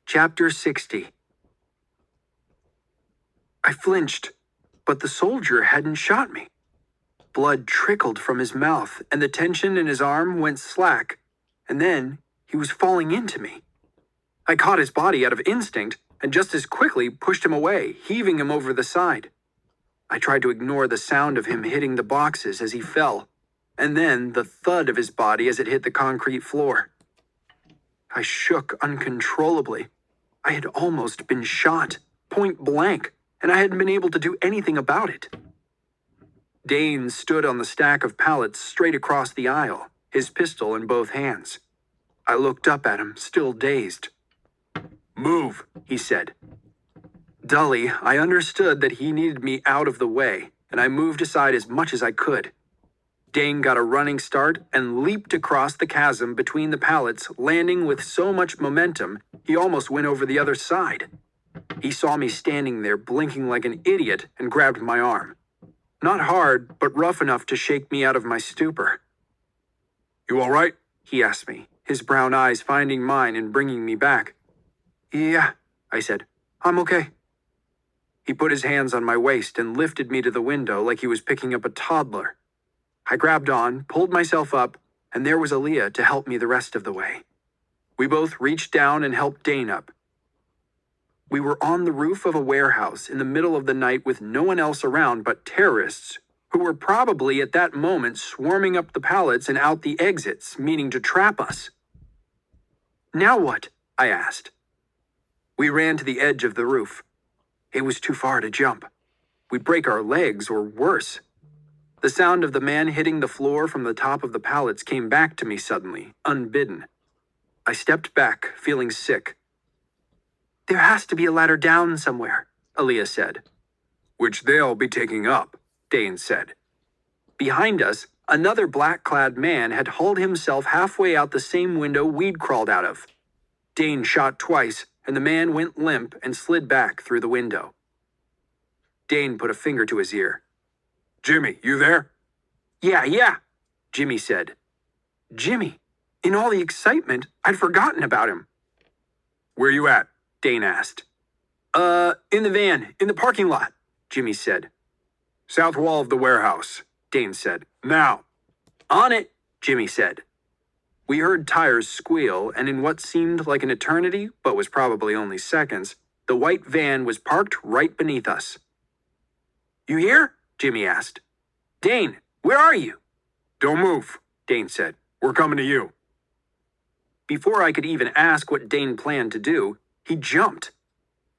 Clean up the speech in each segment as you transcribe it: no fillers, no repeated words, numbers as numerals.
Chapter 60. I flinched, but the soldier hadn't shot me. Blood trickled from his mouth, and the tension in his arm went slack, and then he was falling into me. I caught his body out of instinct, and just as quickly pushed him away, heaving him over the side. I tried to ignore the sound of him hitting the boxes as he fell, and then the thud of his body as it hit the concrete floor. I shook uncontrollably. I had almost been shot, point blank, and I hadn't been able to do anything about it. Dane stood on the stack of pallets straight across the aisle, his pistol in both hands. I looked up at him, still dazed. "Move," he said. Dully, I understood that he needed me out of the way, and I moved aside as much as I could. Dane got a running start and leaped across the chasm between the pallets, landing with so much momentum, he almost went over the other side. He saw me standing there blinking like an idiot and grabbed my arm. Not hard, but rough enough to shake me out of my stupor. "You all right?" he asked me, his brown eyes finding mine and bringing me back. "Yeah," I said. "I'm okay." He put his hands on my waist and lifted me to the window like he was picking up a toddler. I grabbed on, pulled myself up, and there was Aaliyah to help me the rest of the way. We both reached down and helped Dane up. We were on the roof of a warehouse in the middle of the night with no one else around but terrorists, who were probably at that moment swarming up the pallets and out the exits, meaning to trap us. "Now what?" I asked. We ran to the edge of the roof. It was too far to jump. We'd break our legs or worse. The sound of the man hitting the floor from the top of the pallets came back to me suddenly, unbidden. I stepped back, feeling sick. "There has to be a ladder down somewhere," Aaliyah said. "Which they'll be taking up," Dane said. Behind us, another black-clad man had hauled himself halfway out the same window we'd crawled out of. Dane shot twice, and the man went limp and slid back through the window. Dane put a finger to his ear. "Jimmy, you there?" Yeah, Jimmy said. Jimmy. In all the excitement, I'd forgotten about him. "Where you at?" Dane asked. In the van, in the parking lot," Jimmy said. "South wall of the warehouse," Dane said. "Now." "On it," Jimmy said. We heard tires squeal, and in what seemed like an eternity, but was probably only seconds, the white van was parked right beneath us. "You here?" Jimmy asked. "Dane, where are you?" "Don't move," Dane said. "We're coming to you." Before I could even ask what Dane planned to do, he jumped.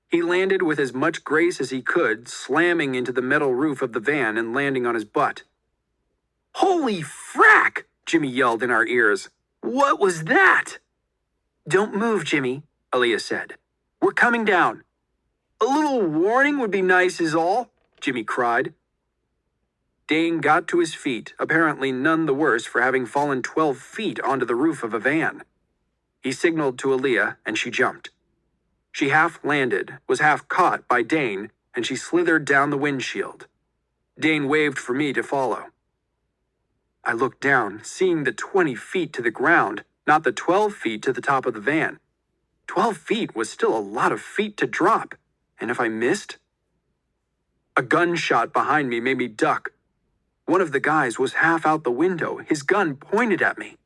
He landed with as much grace as he could, slamming into the metal roof of the van and landing on his butt. "Holy frack!" Jimmy yelled in our ears. "What was that?" "Don't move, Jimmy," Aaliyah said. "We're coming down." "A little warning would be nice is all," Jimmy cried. Dane got to his feet, apparently none the worse for having fallen 12 feet onto the roof of a van. He signaled to Aaliyah, and she jumped. She half landed, was half caught by Dane, and she slithered down the windshield. Dane waved for me to follow. I looked down, seeing the 20 feet to the ground, not the 12 feet to the top of the van. 12 feet was still a lot of feet to drop, and if I missed? A gunshot behind me made me duck. One of the guys was half out the window, his gun pointed at me.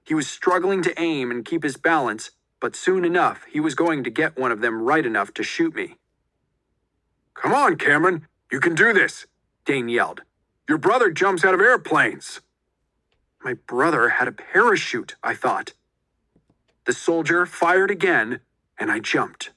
He was struggling to aim and keep his balance, but soon enough he was going to get one of them right enough to shoot me. "Come on, Cameron, you can do this," Dane yelled. "Your brother jumps out of airplanes." My brother had a parachute, I thought. The soldier fired again, and I jumped.